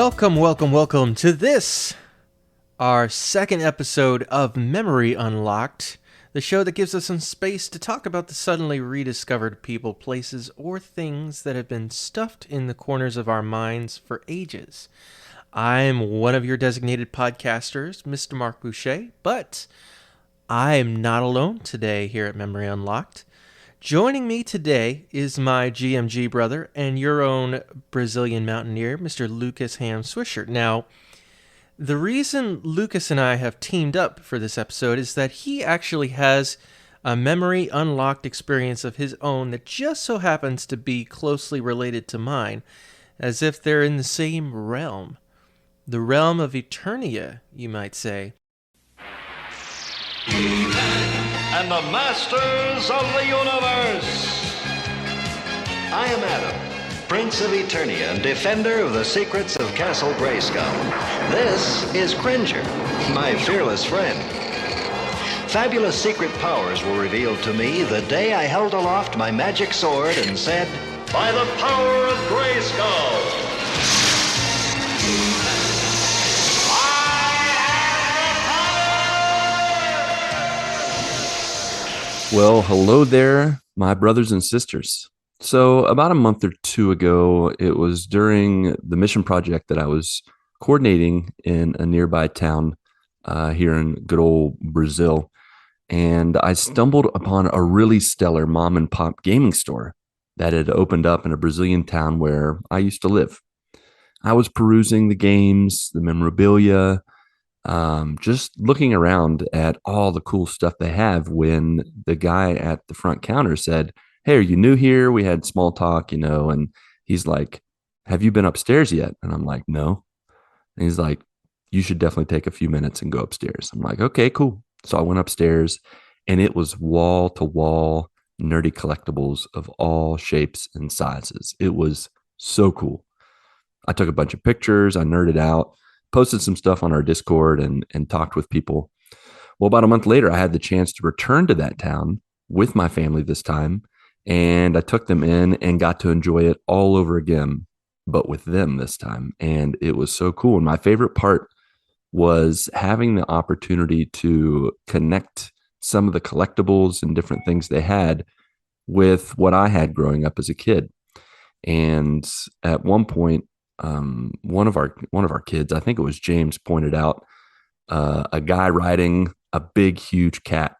Welcome to this, our second episode of Memory Unlocked, the show that gives us some space to talk about the suddenly rediscovered people, places, or things that have been stuffed in the corners of our minds for ages. I'm one of your designated podcasters, Mr. Marc Boucher, but I'm not alone today here at Memory Unlocked. Joining me today is my GMG brother and your own Brazilian mountaineer, Mr. Lucas Ham Swisher. Now, the reason Lucas and I have teamed up for this episode is that he actually has a Memory Unlocked experience of his own that just so happens to be closely related to mine, as if they're in the same realm. The realm of Eternia, you might say. And the masters of the universe. I am Adam, Prince of Eternia and defender of the secrets of Castle Grayskull. This is Cringer, my fearless friend. Fabulous secret powers were revealed to me the day I held aloft my magic sword and said, "By the power of Grayskull." Well, hello there, my brothers and sisters. So about a month or two ago, it was during the mission project that I was coordinating in a nearby town here in good old Brazil. And I stumbled upon a really stellar mom and pop gaming store that had opened up in a Brazilian town where I used to live. I was perusing the games, the memorabilia, just looking around at all the cool stuff they have when the guy at the front counter said, "Hey, are you new here?" We had small talk, and he's like, "Have you been upstairs yet?" And I'm like, "No." And he's like, "You should definitely take a few minutes and go upstairs." I'm like, "Okay, cool." So I went upstairs and it was wall to wall nerdy collectibles of all shapes and sizes. It was so cool. I took a bunch of pictures. I nerded out, posted some stuff on our Discord and talked with people. Well, about a month later, I had the chance to return to that town with my family this time. And I took them in and got to enjoy it all over again, but with them this time. And it was so cool. And my favorite part was having the opportunity to connect some of the collectibles and different things they had with what I had growing up as a kid. And at one point, one of our kids, I think it was James, pointed out a guy riding a big, huge cat,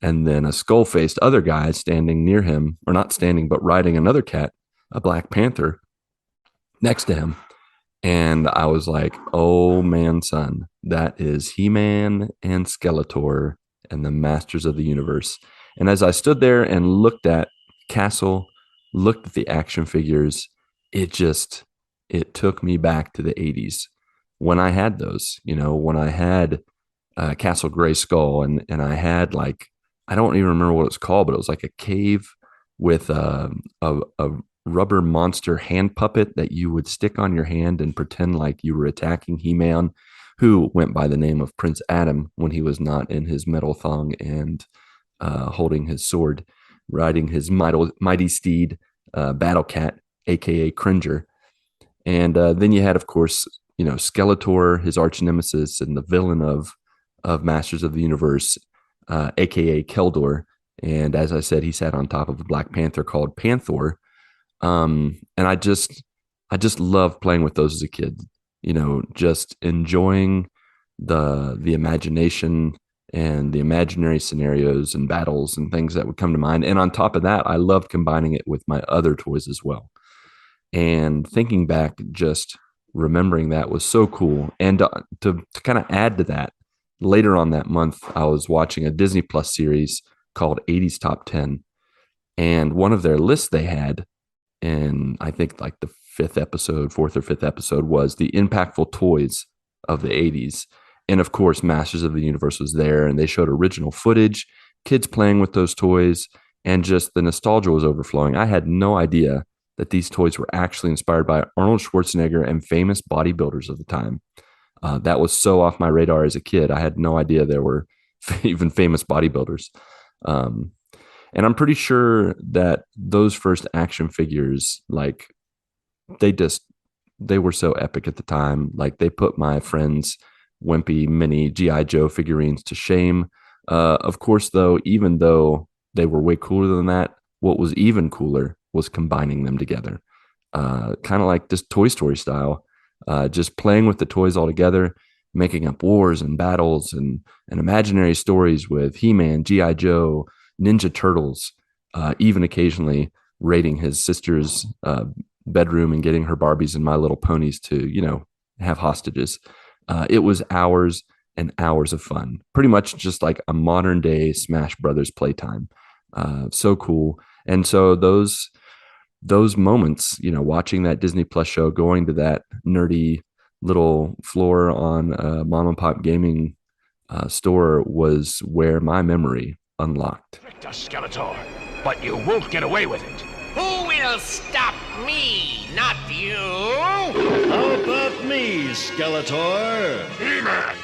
and then a skull-faced other guy standing near him, or not standing, but riding another cat, a Black Panther, next to him. And I was like, "Oh man, son, that is He-Man and Skeletor and the Masters of the Universe." And as I stood there and looked at Castle, looked at the action figures, it took me back to the 80s when I had those, when I had Castle Grayskull and I had I don't even remember what it's called, but it was like a cave with a rubber monster hand puppet that you would stick on your hand and pretend like you were attacking He-Man, who went by the name of Prince Adam when he was not in his metal thong and holding his sword, riding his mighty steed, Battle Cat, aka Cringer. And then you had, of course, Skeletor, his arch nemesis and the villain of Masters of the Universe, aka Keldor. And as I said, he sat on top of a Black Panther called Panther. And I just loved playing with those as a kid. Just enjoying the imagination and the imaginary scenarios and battles and things that would come to mind. And on top of that, I loved combining it with my other toys as well. And thinking back, just remembering that was so cool. And to kind of add to that, later on that month, I was watching a Disney Plus series called 80s Top 10. And one of their lists they had, and I think the fourth or fifth episode, was the impactful toys of the 80s. And of course, Masters of the Universe was there, and they showed original footage, kids playing with those toys, and just the nostalgia was overflowing. I had no idea that these toys were actually inspired by Arnold Schwarzenegger and famous bodybuilders of the time. That was so off my radar as a kid. I had no idea there were even famous bodybuilders. And I'm pretty sure that those first action figures, they just they were so epic at the time. Like they put my friends' wimpy mini GI Joe figurines to shame. Of course, though, even though they were way cooler than that, what was even cooler was combining them together, kind of like just Toy Story style, just playing with the toys all together, making up wars and battles and imaginary stories with He-Man, GI Joe, Ninja Turtles, even occasionally raiding his sister's bedroom and getting her Barbies and My Little Ponies to, have hostages. It was hours and hours of fun, pretty much just like a modern day Smash Brothers playtime. So cool. And so those moments, watching that Disney Plus show, going to that nerdy little floor on a mom and pop gaming store was where my memory unlocked. Victor Skeletor, but you won't get away with it. Who will stop me? Not you! How about me, Skeletor? He-Man!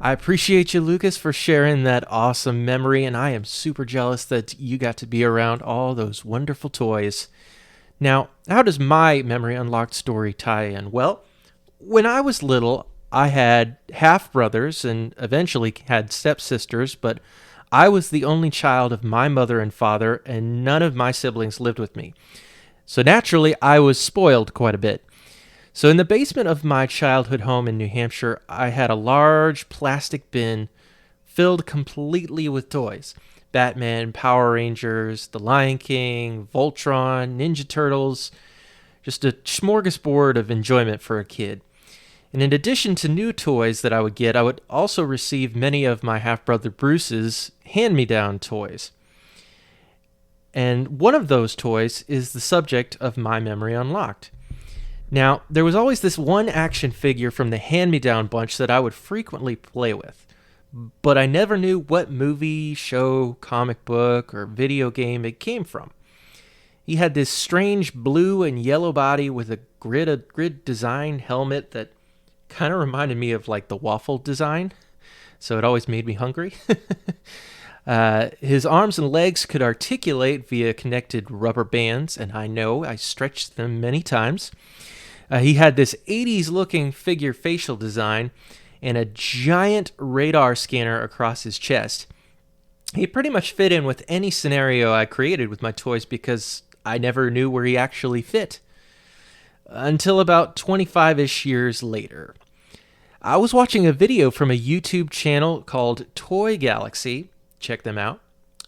I appreciate you, Lucas, for sharing that awesome memory, and I am super jealous that you got to be around all those wonderful toys. Now, how does my Memory Unlocked story tie in? Well, when I was little, I had half-brothers and eventually had stepsisters, but I was the only child of my mother and father, and none of my siblings lived with me. So naturally, I was spoiled quite a bit. So in the basement of my childhood home in New Hampshire, I had a large plastic bin filled completely with toys. Batman, Power Rangers, The Lion King, Voltron, Ninja Turtles, just a smorgasbord of enjoyment for a kid. And in addition to new toys that I would get, I would also receive many of my half-brother Bruce's hand-me-down toys. And one of those toys is the subject of my Memory Unlocked. Now, there was always this one action figure from the hand-me-down bunch that I would frequently play with, but I never knew what movie, show, comic book, or video game it came from. He had this strange blue and yellow body with a grid design helmet that kind of reminded me of like the waffle design, so it always made me hungry. His arms and legs could articulate via connected rubber bands, and I know I stretched them many times. He had this 80s looking figure facial design and a giant radar scanner across his chest. He pretty much fit in with any scenario I created with my toys because I never knew where he actually fit. Until about 25-ish years later. I was watching a video from a YouTube channel called Toy Galaxy. Check them out.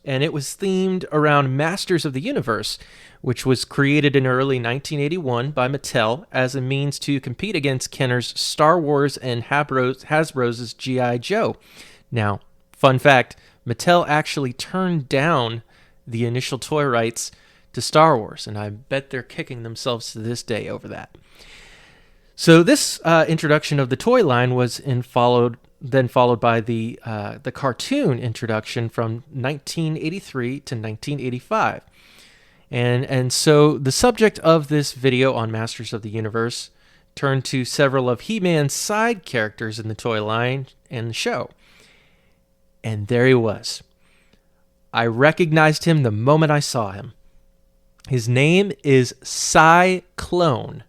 And it was themed around Masters of the Universe, which was created in early 1981 by Mattel as a means to compete against Kenner's Star Wars and Hasbro's G.I. Joe. Now, fun fact, Mattel actually turned down the initial toy rights to Star Wars, and I bet they're kicking themselves to this day over that. So this introduction of the toy line was followed by the cartoon introduction from 1983 to 1985. And so the subject of this video on Masters of the Universe turned to several of He-Man's side characters in the toy line and the show. And there he was. I recognized him the moment I saw him. His name is Cyclone.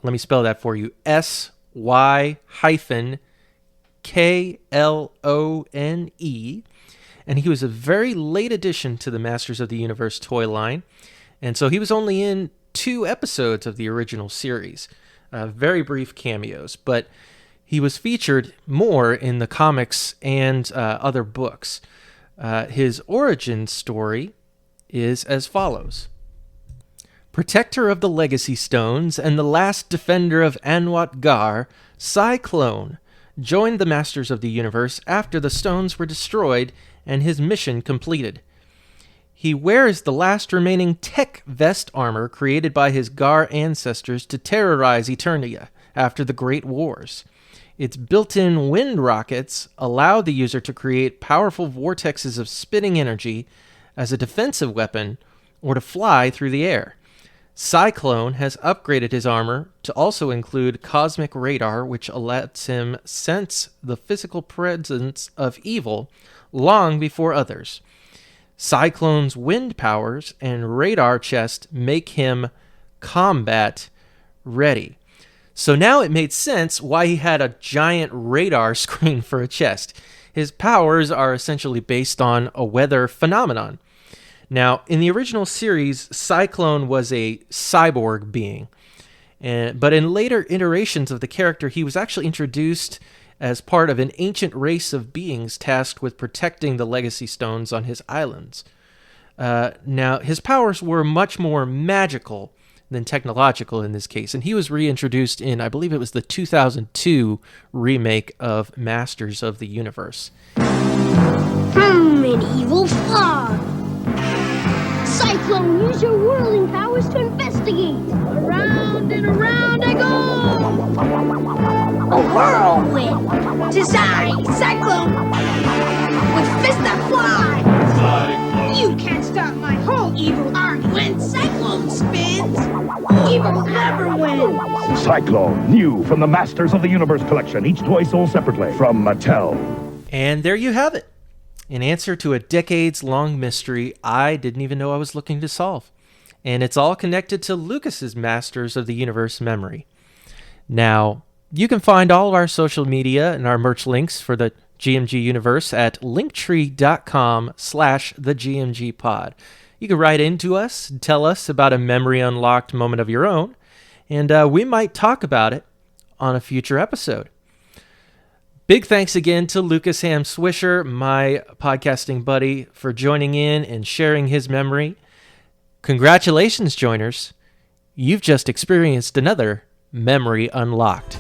Let me spell that for you. SY-KLONE. And he was a very late addition to the Masters of the Universe toy line. And so he was only in 2 episodes of the original series. Very brief cameos. But he was featured more in the comics and other books. His origin story is as follows. Protector of the Legacy Stones and the last defender of Anwat Gar, Cyclone joined the Masters of the Universe after the stones were destroyed and his mission completed. He wears the last remaining tech vest armor created by his Gar ancestors to terrorize Eternia after the Great Wars. Its built-in wind rockets allow the user to create powerful vortexes of spitting energy as a defensive weapon or to fly through the air. Cyclone has upgraded his armor to also include cosmic radar, which lets him sense the physical presence of evil long before others. Cyclone's wind powers and radar chest make him combat ready. So now it made sense why he had a giant radar screen for a chest. His powers are essentially based on a weather phenomenon. Now, in the original series, Cyclone was a cyborg being. But in later iterations of the character, he was actually introduced as part of an ancient race of beings tasked with protecting the legacy stones on his islands. Now, his powers were much more magical than technological in this case, and he was reintroduced in, I believe it was the 2002 remake of Masters of the Universe. An evil fog! Cyclone, use your whirling powers to investigate! Around and around I go! A whirlwind! To side, Cyclone! With fists that fly! Cyclone! You can't stop my whole evil army! When Cyclone spins, evil never wins! Cyclone, new from the Masters of the Universe collection. Each toy sold separately from Mattel. And there you have it. An answer to a decades-long mystery I didn't even know I was looking to solve. And it's all connected to Lucas's Masters of the Universe memory. Now, you can find all of our social media and our merch links for the GMG Universe at linktree.com/thegmgpod. You can write into us and tell us about a memory unlocked moment of your own, and we might talk about it on a future episode. Big thanks again to Lucas Ham Swisher, my podcasting buddy, for joining in and sharing his memory. Congratulations, joiners. You've just experienced another Memory Unlocked.